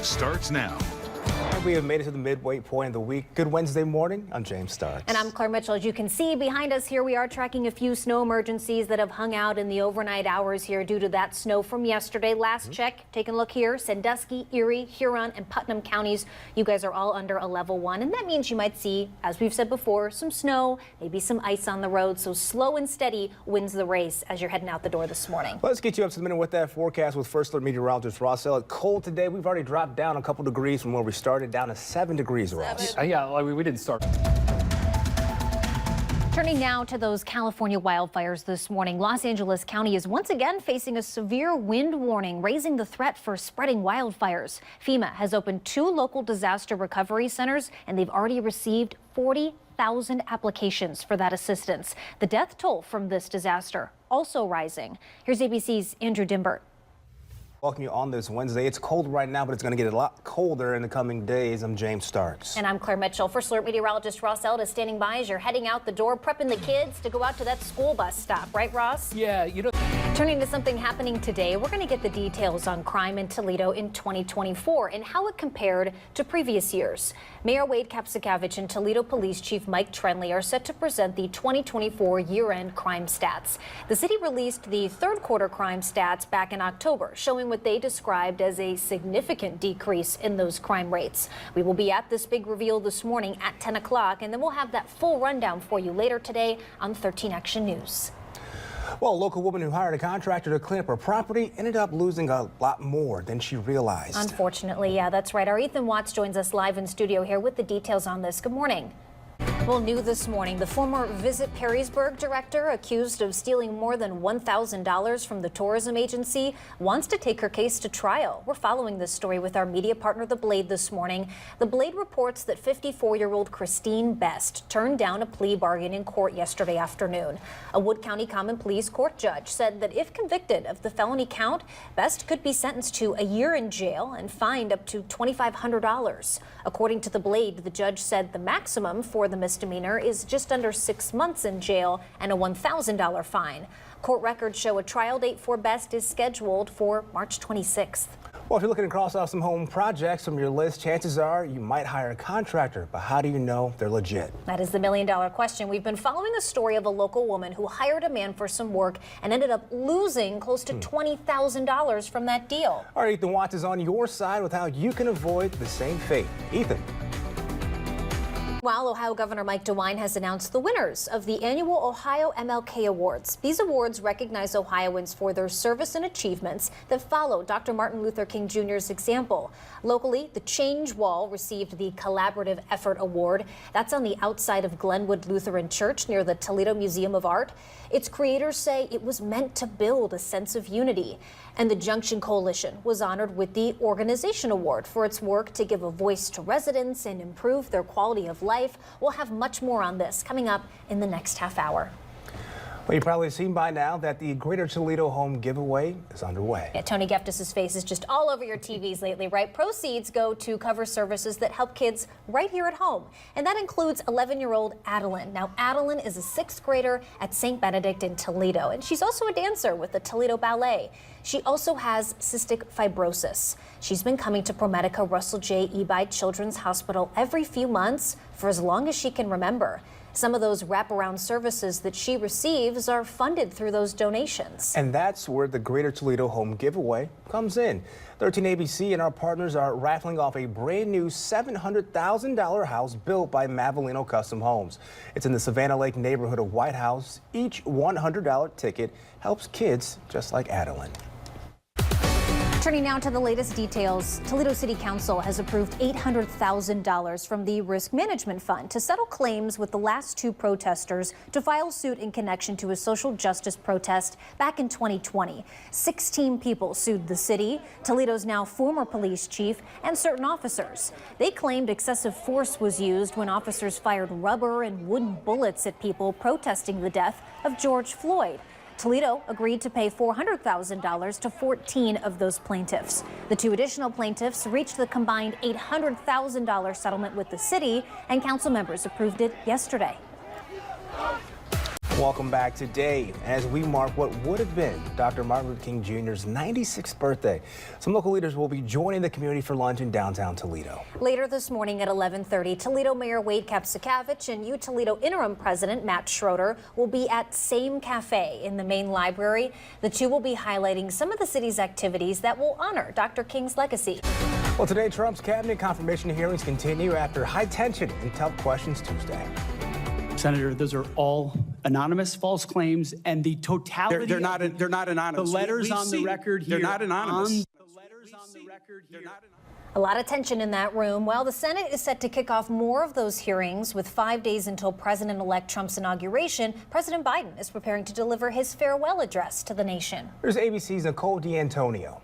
starts now. We have made it to the midway point of the week. Good Wednesday morning. I'm James Starks. And I'm Claire Mitchell. As you can see behind us here, we are tracking a few snow emergencies that have hung out in the overnight hours here due to that snow from yesterday. Last check, taking a look here, Sandusky, Erie, Huron, and Putnam counties. You guys are all under a level 1, and that means you might see, as we've said before, some snow, maybe some ice on the road. So slow and steady wins the race as you're heading out the door this morning. Let's get you up to the minute with that forecast with First Alert meteorologist Ross Elliott. Cold today. We've already dropped down a couple degrees from where we started, down to 7 degrees, Ross. Yeah, we didn't start. Turning now to those California wildfires this morning. Los Angeles County is once again facing a severe wind warning, raising the threat for spreading wildfires. FEMA has opened 2 local disaster recovery centers, and they've already received 40,000 applications for that assistance. The death toll from this disaster also rising. Here's ABC's Andrew Dimbert. Welcome you on this Wednesday. It's cold right now, but it's going to get a lot colder in the coming days. I'm James Starks. And I'm Claire Mitchell. First Alert meteorologist Ross Elliott is standing by as you're heading out the door, prepping the kids to go out to that school bus stop. Right, Ross? Yeah, you know. Turning to something happening today, we're going to get the details on crime in Toledo in 2024 and how it compared to previous years. Mayor Wade Kapsakavich and Toledo Police Chief Mike Trenley are set to present the 2024 year-end crime stats. The city released the third quarter crime stats back in October, showing what they described as a significant decrease in those crime rates. We will be at this big reveal this morning at 10 o'clock, and then we'll have that full rundown for you later today on 13 Action News. Well, a local woman who hired a contractor to clean up her property ended up losing a lot more than she realized. Unfortunately, yeah, that's right. Our Ethan Watts joins us live in studio here with the details on this. Good morning. Well, new this morning, the former Visit Perrysburg director, accused of stealing more than $1,000 from the tourism agency, wants to take her case to trial. We're following this story with our media partner, The Blade, this morning. The Blade reports that 54-year-old Christine Best turned down a plea bargain in court yesterday afternoon. A Wood County Common Pleas court judge said that if convicted of the felony count, Best could be sentenced to a year in jail and fined up to $2,500. According to The Blade, the judge said the maximum for the misdemeanor is just under 6 months in jail and a $1,000 fine. Court records show a trial date for Best is scheduled for March 26th. Well, if you're looking to cross off some home projects from your list, chances are you might hire a contractor. But how do you know they're legit? That is the million-dollar question. We've been following a story of a local woman who hired a man for some work and ended up losing close to $20,000 from that deal. All right, Ethan Watts is on your side with how you can avoid the same fate. Ethan. While Ohio Governor Mike DeWine has announced the winners of the annual Ohio MLK Awards. These awards recognize Ohioans for their service and achievements that follow Dr. Martin Luther King Jr.'s example. Locally, the Change Wall received the Collaborative Effort Award. That's on the outside of Glenwood Lutheran Church near the Toledo Museum of Art. Its creators say it was meant to build a sense of unity. And the Junction Coalition was honored with the Organization Award for its work to give a voice to residents and improve their quality of life. We'll have much more on this coming up in the next half hour. Well, you've probably seen by now that the Greater Toledo Home Giveaway is underway. Yeah, Tony Geftis' face is just all over your TVs lately, right? Proceeds go to cover services that help kids right here at home. And that includes 11-year-old Adeline. Now, Adeline is a 6th grader at St. Benedict in Toledo, and she's also a dancer with the Toledo Ballet. She also has cystic fibrosis. She's been coming to ProMedica Russell J. Ebide Children's Hospital every few months for as long as she can remember. Some of those wraparound services that she receives are funded through those donations. And that's where the Greater Toledo Home Giveaway comes in. 13 ABC and our partners are raffling off a brand new $700,000 house built by Mavelino Custom Homes. It's in the Savannah Lake neighborhood of White House. Each $100 ticket helps kids just like Adeline. Turning now to the latest details, Toledo City Council has approved $800,000 from the Risk Management Fund to settle claims with the last 2 protesters to file suit in connection to a social justice protest back in 2020. 16 people sued the city, Toledo's now former police chief, and certain officers. They claimed excessive force was used when officers fired rubber and wooden bullets at people protesting the death of George Floyd. Toledo agreed to pay $400,000 to 14 of those plaintiffs. The 2 additional plaintiffs reached the combined $800,000 settlement with the city, and council members approved it yesterday. Welcome back today as we mark what would have been Dr. Martin Luther King Jr.'s 96th birthday. Some local leaders will be joining the community for lunch in downtown Toledo. Later this morning at 11:30, Toledo Mayor Wade Kapsakavich and Toledo Interim President Matt Schroeder will be at Same Cafe in the main library. The two will be highlighting some of the city's activities that will honor Dr. King's legacy. Well, today Trump's cabinet confirmation hearings continue after high tension and tough questions Tuesday. Senator, those are all anonymous false claims, and the totality. They're not anonymous. The letters on the record here. They're not anonymous. A lot of tension in that room. Well, the Senate is set to kick off more of those hearings with 5 days until President-elect Trump's inauguration. President Biden is preparing to deliver his farewell address to the nation. Here's ABC's Nicole D'Antonio.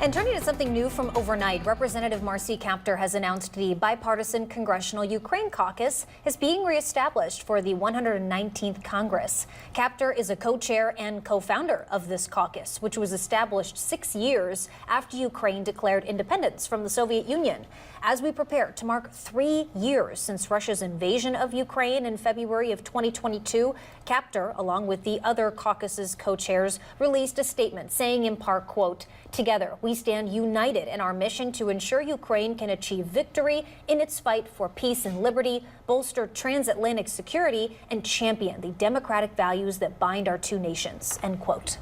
And turning to something new from overnight, Representative Marcy Kaptur has announced the bipartisan Congressional Ukraine Caucus is being reestablished for the 119th Congress. Kaptur is a co-chair and co-founder of this caucus, which was established 6 years after Ukraine declared independence from the Soviet Union. As we prepare to mark 3 years since Russia's invasion of Ukraine in February of 2022, Kaptur, along with the other caucus's co-chairs, released a statement saying in part, quote, "Together, we stand united in our mission to ensure Ukraine can achieve victory in its fight for peace and liberty, bolster transatlantic security, and champion the democratic values that bind our two nations," end quote.